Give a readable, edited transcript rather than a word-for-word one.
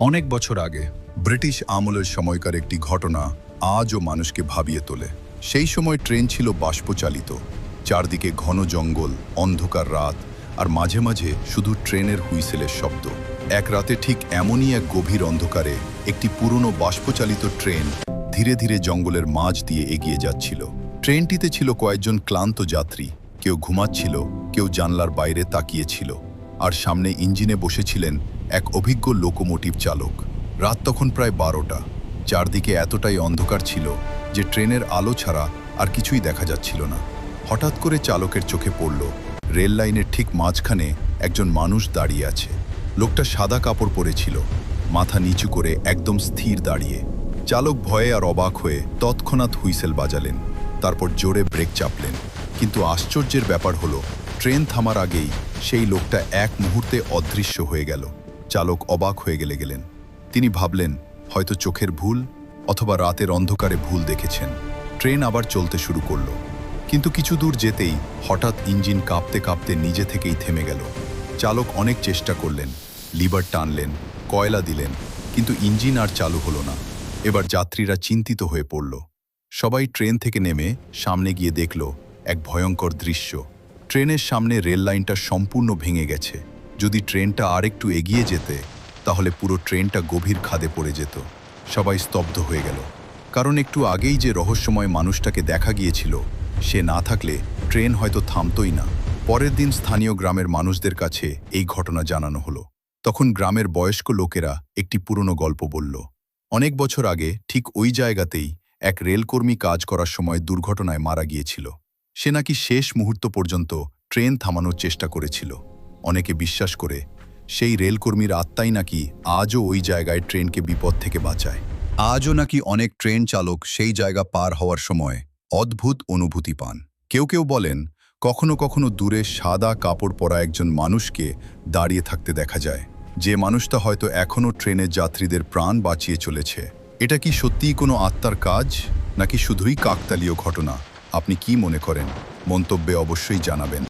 অনেক বছর আগে ব্রিটিশ আমলের সময়কার একটি ঘটনা আজও মানুষকে ভাবিয়ে তোলে। সেই সময় ট্রেন ছিল বাষ্পচালিত, চারদিকে ঘন জঙ্গল, অন্ধকার রাত, আর মাঝে মাঝে শুধু ট্রেনের হুইসেলের শব্দ। এক রাতে ঠিক এমনই এক গভীর অন্ধকারে একটি পুরনো বাষ্পচালিত ট্রেন ধীরে ধীরে জঙ্গলের মাঝ দিয়ে এগিয়ে যাচ্ছিল। ট্রেনটিতে ছিল কয়েকজন ক্লান্ত যাত্রী, কেউ ঘুমাচ্ছিল, কেউ জানলার বাইরে তাকিয়েছিল, আর সামনে ইঞ্জিনে বসেছিলেন এক অভিজ্ঞ লোকোমোটিভ চালক। রাত তখন প্রায় 12টা। চারদিকে এতটাই অন্ধকার ছিল যে ট্রেনের আলো ছাড়া আর কিছুই দেখা যাচ্ছিল না। হঠাৎ করে চালকের চোখে পড়ল রেল লাইনের ঠিক মাঝখানে একজন মানুষ দাঁড়িয়ে আছে। লোকটা সাদা কাপড় পরেছিল, মাথা নিচু করে একদম স্থির দাঁড়িয়ে। চালক ভয়ে আর অবাক হয়ে তৎক্ষণাৎ হুইসেল বাজালেন, তারপর জোরে ব্রেক চাপলেন। কিন্তু আশ্চর্যের ব্যাপার হলো, ট্রেন থামার আগেই সেই লোকটা এক মুহূর্তে অদৃশ্য হয়ে গেল। চালক অবাক হয়ে গেলেন। তিনি ভাবলেন, হয়তো চোখের ভুল, অথবা রাতের অন্ধকারে ভুল দেখেছেন। ট্রেন আবার চলতে শুরু করলো, কিন্তু কিছু দূর যেতেই হঠাৎ ইঞ্জিন কাঁপতে কাঁপতে নিজে থেকেই থেমে গেল। চালক অনেক চেষ্টা করলেন, লিভার টানলেন, কয়লা দিলেন, কিন্তু ইঞ্জিন আর চালু হলো না। এবার যাত্রীরা চিন্তিত হয়ে পড়ল। সবাই ট্রেন থেকে নেমে সামনে গিয়ে দেখল এক ভয়ঙ্কর দৃশ্য। ট্রেনের সামনে রেল লাইনটা সম্পূর্ণ ভেঙে গেছে। যদি ট্রেনটা আরেকটু এগিয়ে যেতে, তাহলে পুরো ট্রেনটা গভীর খাদে পড়ে যেত। সবাই স্তব্ধ হয়ে গেল, কারণ একটু আগেই যে রহস্যময় মানুষটাকে দেখা গিয়েছিল, সে না থাকলে ট্রেন হয়তো থামতই না। পরের দিন স্থানীয় গ্রামের মানুষদের কাছে এই ঘটনা জানানো হলো। তখন গ্রামের বয়স্ক লোকেরা একটি পুরনো গল্প বলল। অনেক বছর আগে ঠিক ওই জায়গাতেই এক রেলকর্মী কাজ করার সময় দুর্ঘটনায় মারা গিয়েছিল। সে নাকি শেষ মুহূর্ত পর্যন্ত ট্রেন থামানোর চেষ্টা করেছিল। অনেকে বিশ্বাস করে সেই রেলকর্মীর আত্মাই নাকি আজও ওই জায়গায় ট্রেনকে বিপদ থেকে বাঁচায়। আজও নাকি অনেক ট্রেন চালক সেই জায়গা পার হওয়ার সময় অদ্ভুত অনুভূতি পান। কেউ কেউ বলেন, কখনো কখনো দূরে সাদা কাপড় পরা একজন মানুষকে দাঁড়িয়ে থাকতে দেখা যায়, যে মানুষটা হয়তো এখনও ট্রেনের যাত্রীদের প্রাণ বাঁচিয়ে চলেছে। এটা কি সত্যিই কোনো আত্মার কাজ, নাকি শুধুই কাকতালীয় ঘটনা? আপনি কি মনে করেন? মন্তব্যে অবশ্যই জানাবেন।